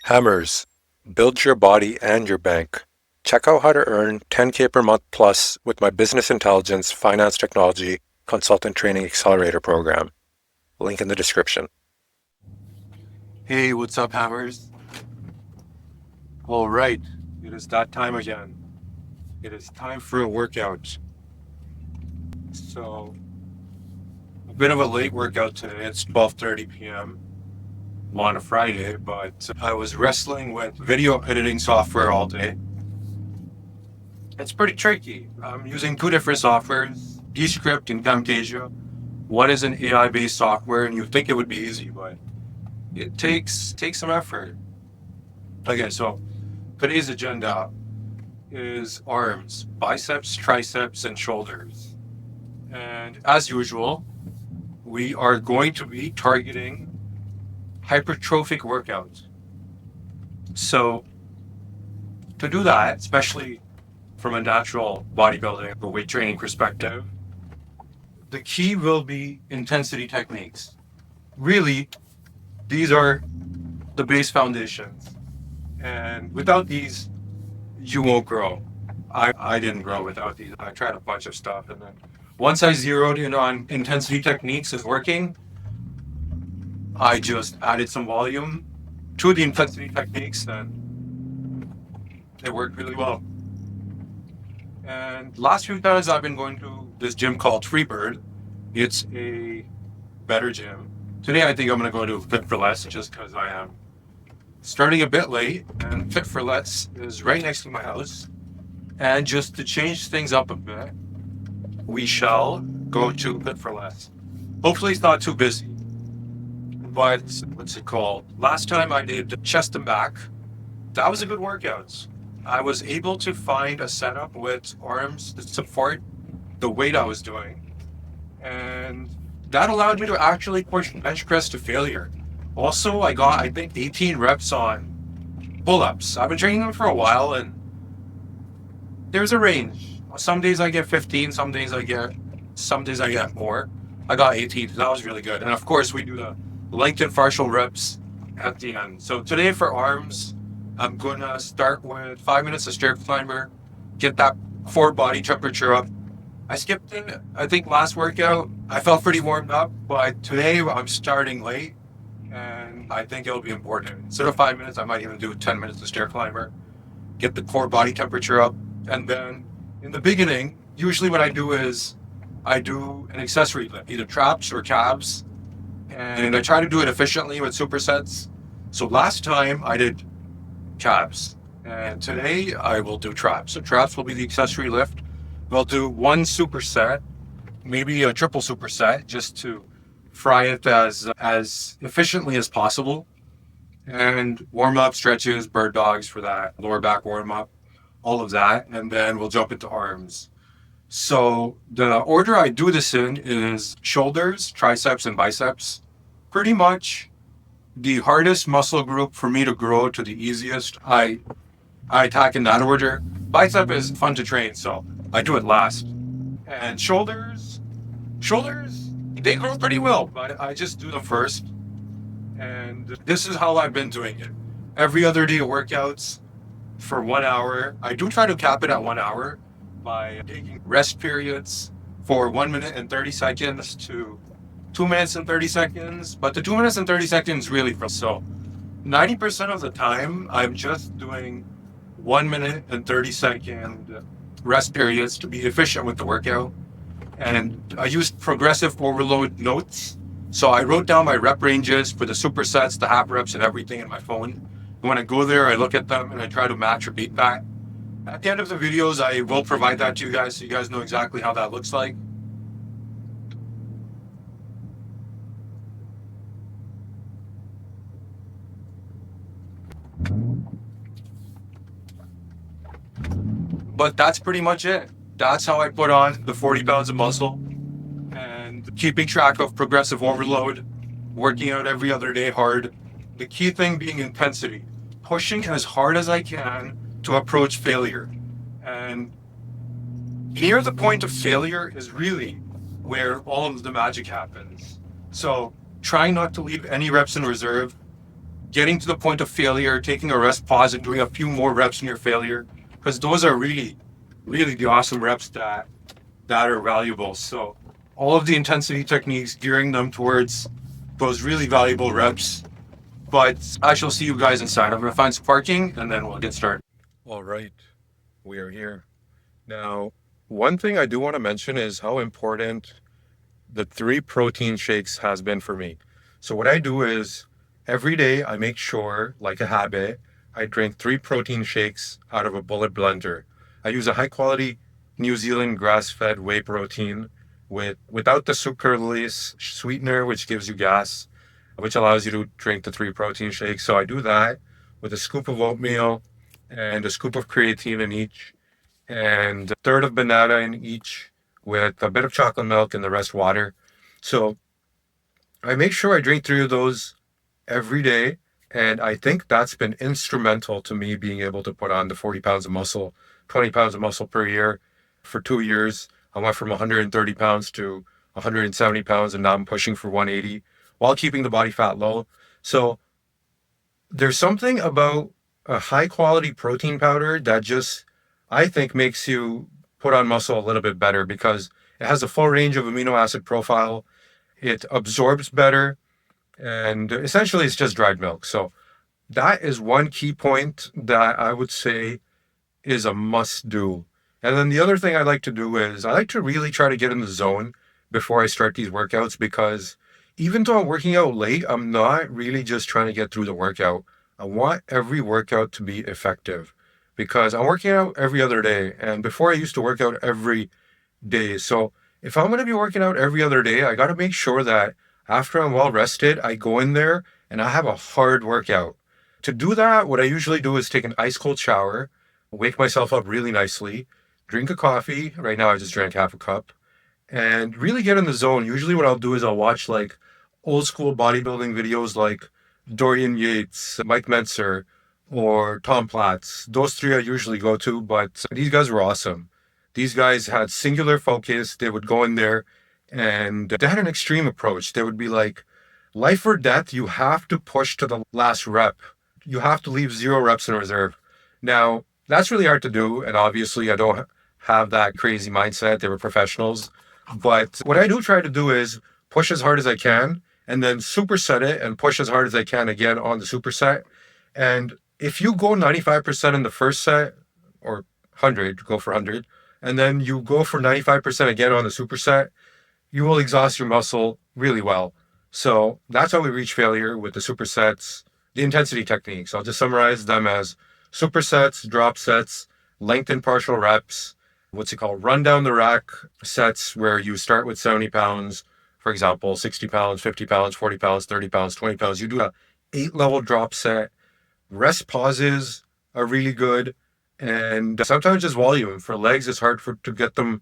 Hammers, build your body and your bank. Check out how to earn 10K per month plus with my business intelligence, finance technology, consultant training accelerator program. Link in the description. Hey, what's up, Hammers? All right, it is that time again. It is time for a workout. So, a bit of a late workout today. It's 12:30 p.m. on a Friday, but I was wrestling with video editing software all day. It's pretty tricky. I'm using two different softwares, Descript and Camtasia. One is an AI-based software, and you think it would be easy, but it takes some effort. Okay, so today's agenda is arms, biceps, triceps, and shoulders. And as usual, we are going to be targeting hypertrophic workouts. So to do that, especially from a natural bodybuilding or weight training perspective, the key will be intensity techniques. Really, these are the base foundations. And without these, you won't grow. I didn't grow without these. I tried a bunch of stuff, and then once I zeroed in on intensity techniques is working, I just added some volume to the intensity techniques, and it worked really well. And last few times I've been going to this gym called Freebird. It's a better gym. Today I think I'm going to go to Fit for Less just because I am starting a bit late, and Fit for Less is right next to my house. And just to change things up a bit, we shall go to Fit for Less. Hopefully it's not too busy. But what's it called? Last time I did chest and back. That was a good workout. I was able to find a setup with arms that support the weight I was doing. And that allowed me to actually push bench press to failure. Also, I got, I think, 18 reps on pull-ups. I've been training them for a while, and there's a range. Some days I get 15, some days I get more. I got 18, that was really good. And of course, we do the lengthened partial reps at the end. So today for arms, I'm going to start with 5 minutes of stair climber, get that core body temperature up. I skipped it, I think last workout, I felt pretty warmed up, but today I'm starting late, and I think it'll be important. Instead of 5 minutes, I might even do 10 minutes of stair climber, get the core body temperature up, and then in the beginning, usually what I do is I do an accessory lift, either traps or calves, and I try to do it efficiently with supersets. So last time I did calves, and today I will do traps. So traps will be the accessory lift. We'll do one superset, maybe a triple superset, just to fry it as efficiently as possible. And warm up, stretches, bird dogs for that, lower back warm up, all of that. And then we'll jump into arms. So the order I do this in is shoulders, triceps, and biceps. Pretty much the hardest muscle group for me to grow to the easiest, I attack in that order. Bicep is fun to train, so I do it last. And shoulders, they grow pretty well, but I just do them first. And this is how I've been doing it. Every other day of workouts for 1 hour. I do try to cap it at 1 hour by taking rest periods for 1 minute and 30 seconds to 2 minutes and 30 seconds. But the 2 minutes and 30 seconds really for so 90% of the time I'm just doing 1 minute and 30 second rest periods to be efficient with the workout. And I used progressive overload notes. So I wrote down my rep ranges for the supersets, the half reps, and everything in my phone. And when I go there, I look at them and I try to match or beat that. At the end of the videos, I will provide that to you guys so you guys know exactly how that looks like. But that's pretty much it. That's how I put on the 40 pounds of muscle, and keeping track of progressive overload, working out every other day hard. The key thing being intensity, pushing as hard as I can to approach failure. And near the point of failure is really where all of the magic happens. So trying not to leave any reps in reserve, getting to the point of failure, taking a rest pause and doing a few more reps near failure, because those are really, really the awesome reps that are valuable. So all of the intensity techniques, gearing them towards those really valuable reps. But I shall see you guys inside. I'm going to find some parking and then we'll get started. All right, we are here. Now, one thing I do want to mention is how important the 3 protein shakes has been for me. So what I do is every day I make sure, like a habit, I drink 3 protein shakes out of a bullet blender. I use a high quality New Zealand grass-fed whey protein without the sucralose sweetener, which gives you gas, which allows you to drink the 3 protein shakes. So I do that with a scoop of oatmeal and a scoop of creatine in each, and a third of banana in each, with a bit of chocolate milk and the rest water. So I make sure I drink 3 of those every day. And I think that's been instrumental to me being able to put on the 40 pounds of muscle, 20 pounds of muscle per year. For 2 years, I went from 130 pounds to 170 pounds, and now I'm pushing for 180 while keeping the body fat low. So there's something about a high quality protein powder that just, I think, makes you put on muscle a little bit better because it has a full range of amino acid profile. It absorbs better, and essentially it's just dried milk. So that is one key point that I would say is a must do. And then the other thing I like to do is I like to really try to get in the zone before I start these workouts, because even though I'm working out late, I'm not really just trying to get through the workout. I want every workout to be effective because I'm working out every other day. And before I used to work out every day. So if I'm going to be working out every other day, I got to make sure that after I'm well rested, I go in there and I have a hard workout. To do that, what I usually do is take an ice cold shower, wake myself up really nicely, drink a coffee. Right now I just drank half a cup, and really get in the zone. Usually what I'll do is I'll watch like old school bodybuilding videos like Dorian Yates, Mike Mentzer, or Tom Platz. Those 3 I usually go to, but these guys were awesome. These guys had singular focus. They would go in there and they had an extreme approach. They would be like, life or death, you have to push to the last rep. You have to leave 0 reps in reserve. Now, that's really hard to do. And obviously I don't have that crazy mindset. They were professionals. But what I do try to do is push as hard as I can and then superset it and push as hard as I can again on the superset. And if you go 95% in the first set, or 100, go for 100, and then you go for 95% again on the superset, you will exhaust your muscle really well. So that's how we reach failure with the supersets, the intensity techniques. I'll just summarize them as supersets, drop sets, lengthened partial reps, what's it called, run down the rack sets, where you start with 70 pounds, for example, 60 pounds, 50 pounds, 40 pounds, 30 pounds, 20 pounds. You do a 8-level drop set. Rest pauses are really good. And sometimes just volume. For legs, it's hard to get them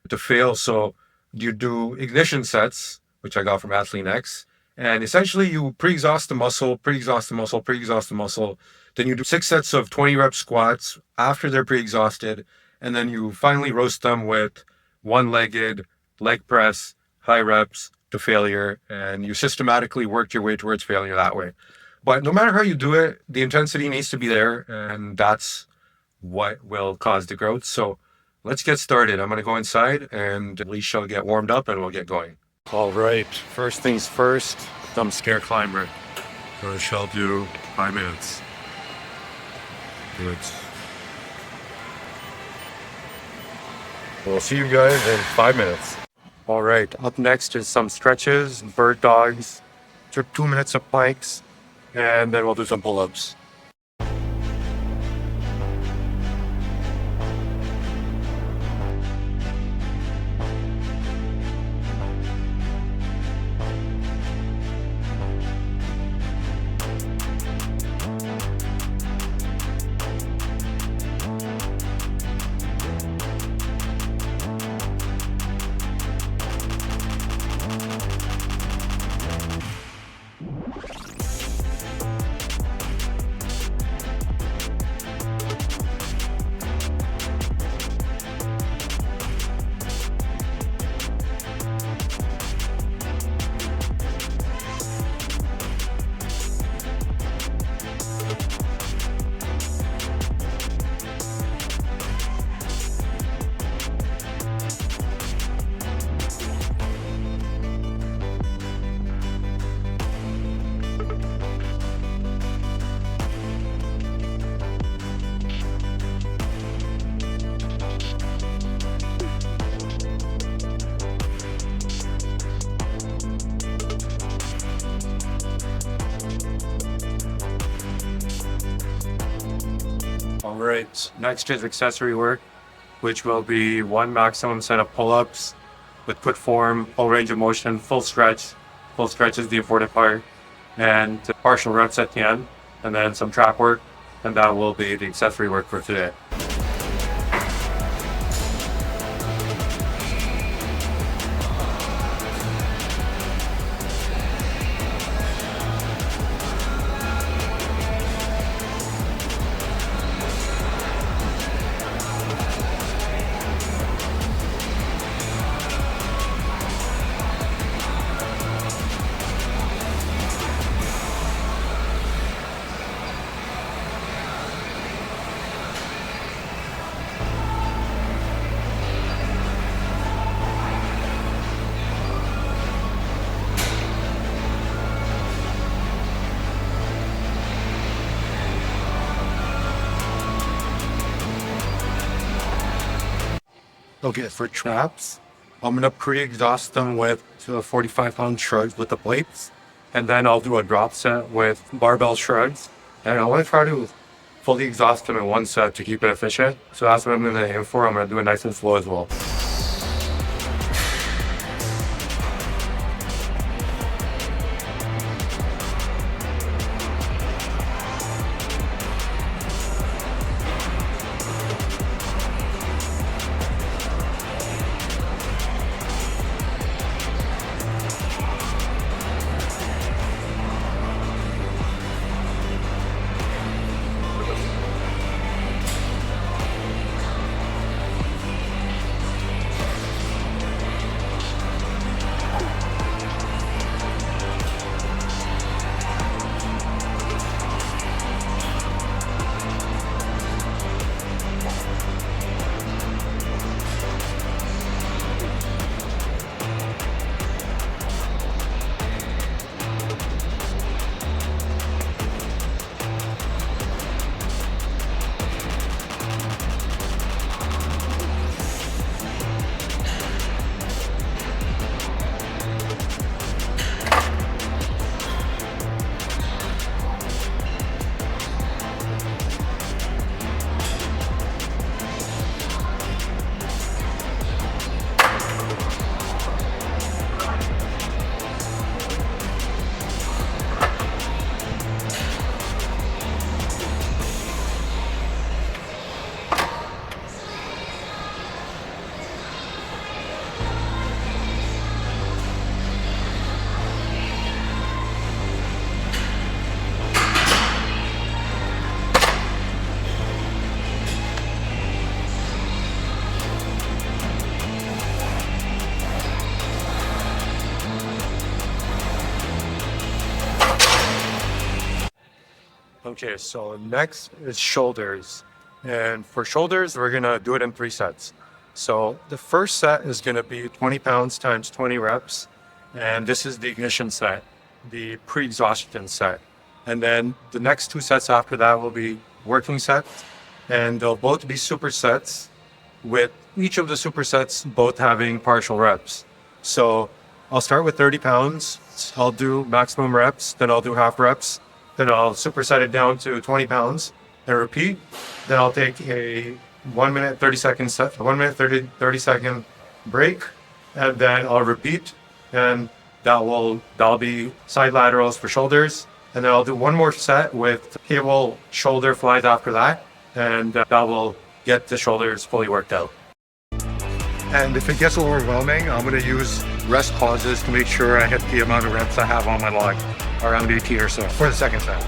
to fail. So you do ignition sets, which I got from Athlete X. And essentially you pre-exhaust the muscle, pre-exhaust the muscle, pre-exhaust the muscle. Then you do 6 sets of 20 rep squats after they're pre-exhausted. And then you finally roast them with one-legged leg press, high reps to failure. And you systematically work your way towards failure that way. But no matter how you do it, the intensity needs to be there. And that's what will cause the growth. So let's get started. I'm going to go inside and Alicia will get warmed up and we'll get going. All right. First things first, some stair climber. So I shall do 5 minutes. Good. We'll see you guys in 5 minutes. All right. Up next is some stretches, bird dogs, 2 minutes of planks, and then we'll do some pull-ups. Right, next is accessory work, which will be one maximum set of pull-ups with good form, full range of motion, full stretch. Full stretch is the important part, and partial reps at the end, and then some track work, and that will be the accessory work for today. Okay, for traps, I'm gonna pre-exhaust them with 45-pound shrugs with the plates, and then I'll do a drop set with barbell shrugs, and I want to try to fully exhaust them in one set to keep it efficient. So that's what I'm gonna aim for. I'm gonna do it nice and slow as well. Okay, so next is shoulders. And for shoulders, we're gonna do it in 3 sets. So the first set is gonna be 20 pounds times 20 reps. And this is the ignition set, the pre-exhaustion set. And then the next 2 sets after that will be working sets. And they'll both be supersets, with each of the supersets both having partial reps. So I'll start with 30 pounds. I'll do maximum reps, then I'll do half reps. Then I'll superset it down to 20 pounds and repeat. Then I'll take a 1 minute, 30 second set, 1 minute, 30 second break. And then I'll repeat. And that'll be side laterals for shoulders. And then I'll do one more set with cable shoulder flies after that. And that will get the shoulders fully worked out. And if it gets overwhelming, I'm gonna use rest pauses to make sure I hit the amount of reps I have on my log, around 80 or so for the second set.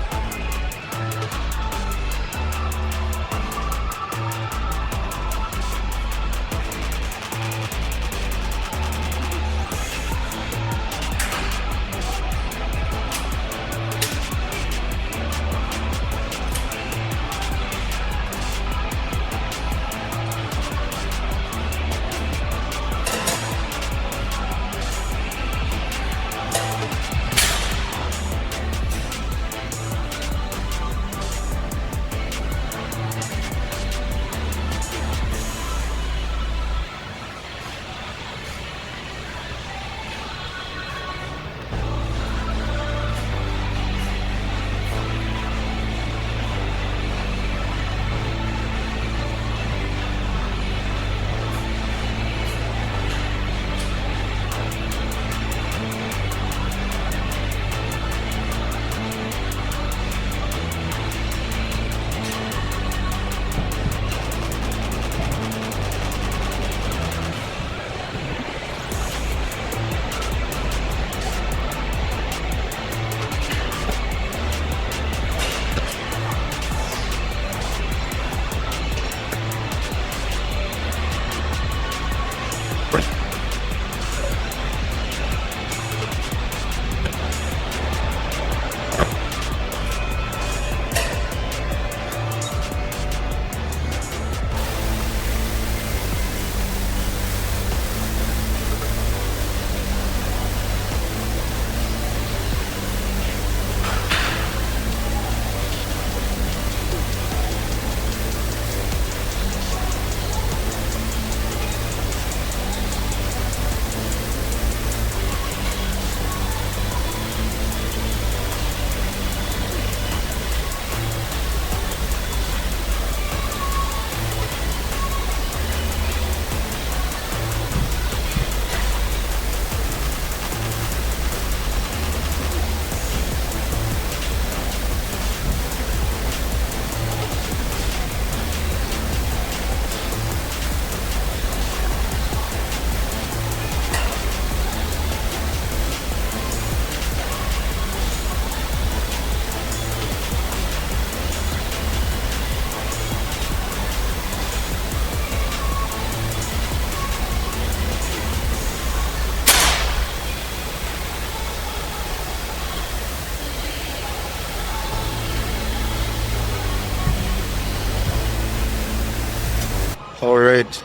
All right.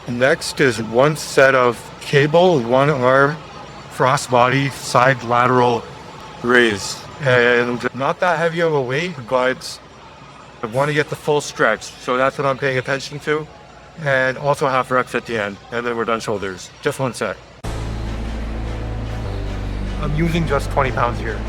Next is one set of cable, one arm, crossbody, side lateral raise. And not that heavy of a weight, but I want to get the full stretch. So that's what I'm paying attention to. And also half reps at the end. And then we're done shoulders. Just one set. I'm using just 20 pounds here.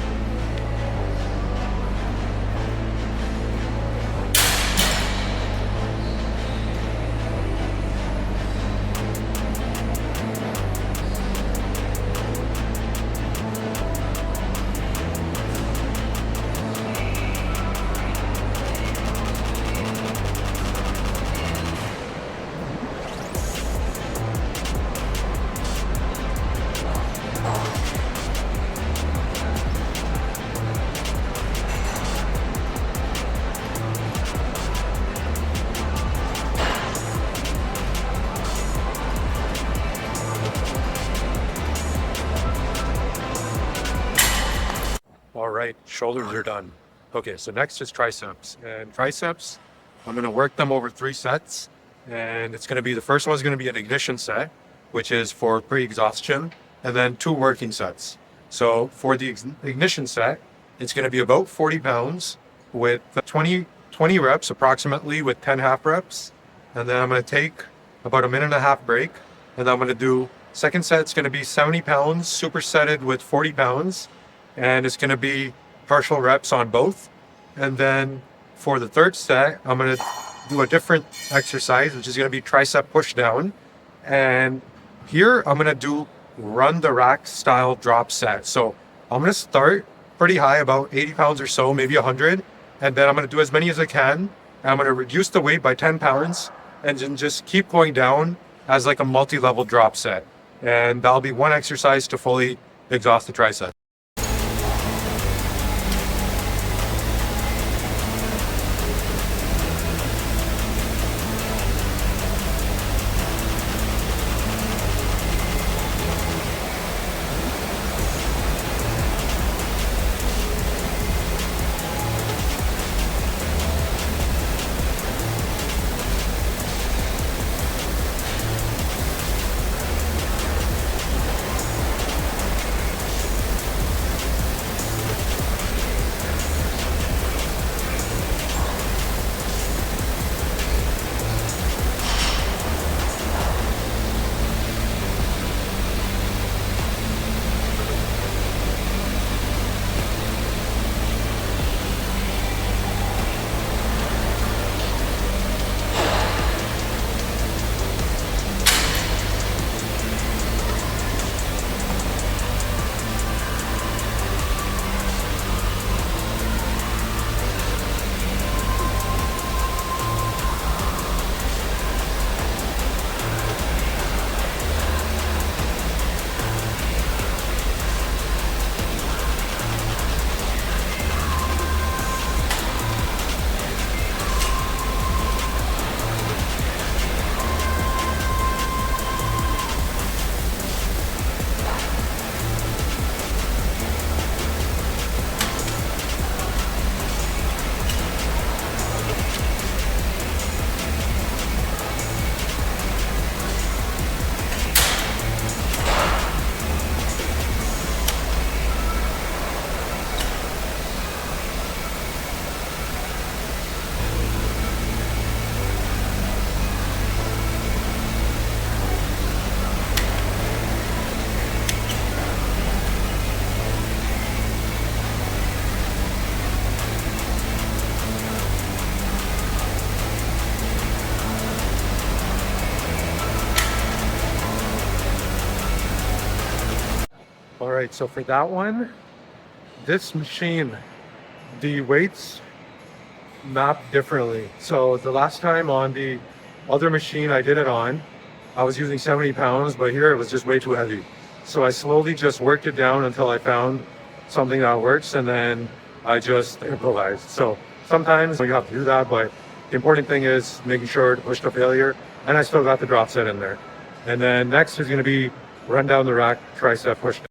All right, shoulders are done. Okay, so next is triceps. And triceps, I'm gonna work them over 3 sets. And it's gonna be, the first one's gonna be an ignition set, which is for pre-exhaustion, and then 2 working sets. So for the ignition set, it's gonna be about 40 pounds with 20 reps approximately with 10 half reps. And then I'm gonna take about a 1.5 minute break. And then I'm gonna do, second set's gonna be 70 pounds, supersetted with 40 pounds. And it's gonna be partial reps on both. And then for the third set, I'm gonna do a different exercise, which is gonna be tricep push down. And here I'm gonna do run the rack style drop set. So I'm gonna start pretty high, about 80 pounds or so, maybe 100. And then I'm gonna do as many as I can. And I'm gonna reduce the weight by 10 pounds and then just keep going down as like a multi-level drop set. And that'll be one exercise to fully exhaust the tricep. All right, so for that one, this machine, the weights map differently. So the last time on the other machine I did it on, I was using 70 pounds, but here it was just way too heavy. So I slowly just worked it down until I found something that works, and then I just improvised. So sometimes you have to do that, but the important thing is making sure to push to failure. And I still got the drop set in there. And then next is gonna be run down the rack, tricep push down.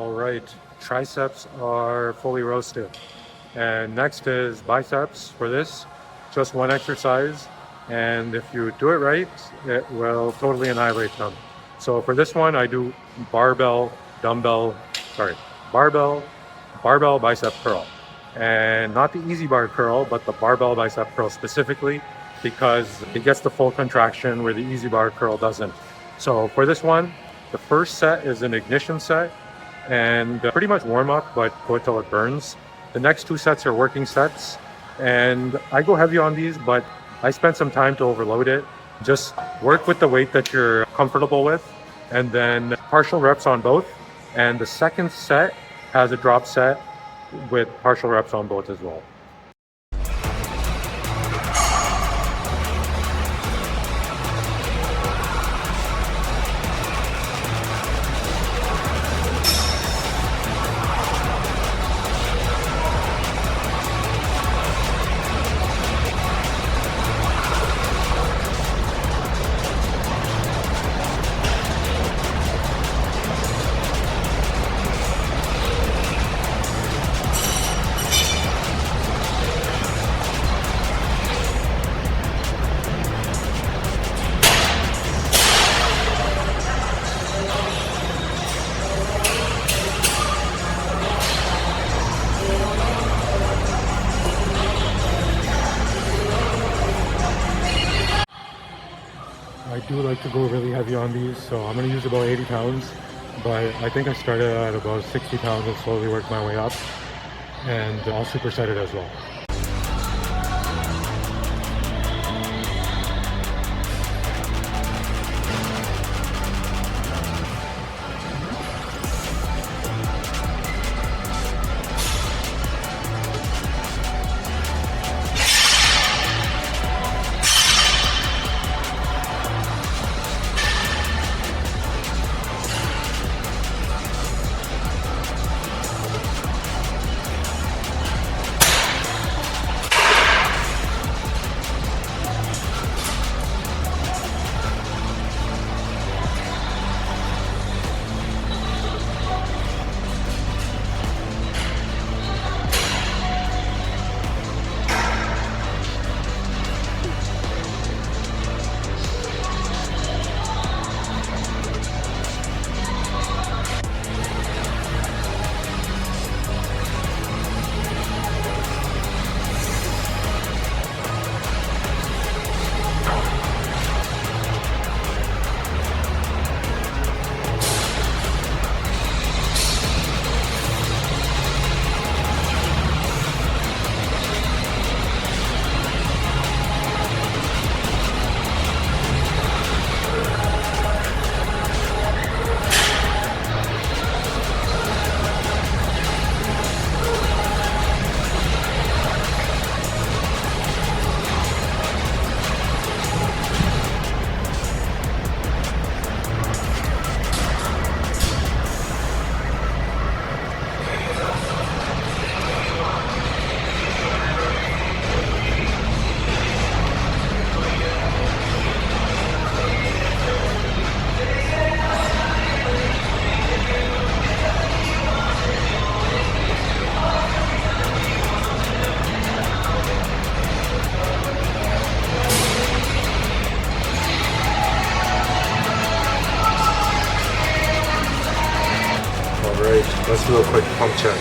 All right, triceps are fully roasted. And next is biceps for this, just one exercise. And if you do it right, it will totally annihilate them. So for this one, I do barbell, dumbbell, sorry, barbell, barbell bicep curl. And not the easy bar curl, but the barbell bicep curl specifically, because it gets the full contraction where the easy bar curl doesn't. So for this one, the first set is an ignition set and pretty much warm up, but go till it burns. The next two sets are working sets, and I go heavy on these, but I spend some time to overload it. Just work with the weight that you're comfortable with, and then partial reps on both. And the second set has a drop set with partial reps on both as well. I do like to go really heavy on these, so I'm going to use about 80 pounds, but I think I started at about 60 pounds and slowly worked my way up, and I'll superset it as well. Let's do a quick pump check.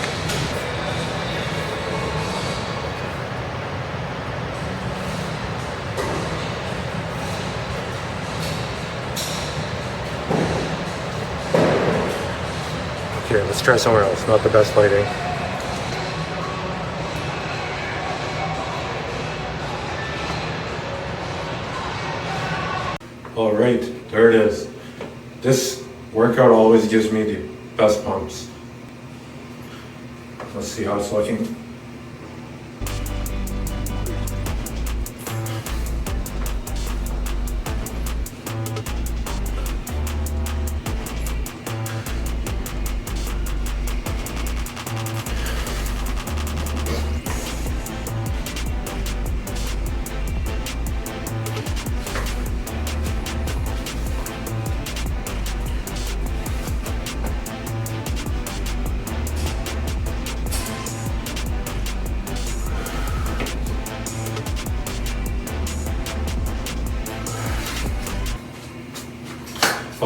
Okay, let's try somewhere else. Not the best lighting. All right, there it is. This workout always gives me the best pumps. Let's see how it's looking.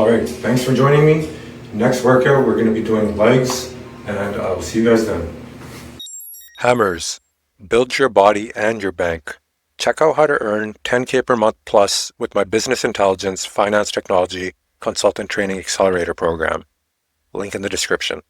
All right, thanks for joining me. Next workout, we're going to be doing legs, and I'll see you guys then. Hammers, build your body and your bank. Check out how to earn 10K per month plus with my business intelligence, finance technology, consultant training accelerator program. Link in the description.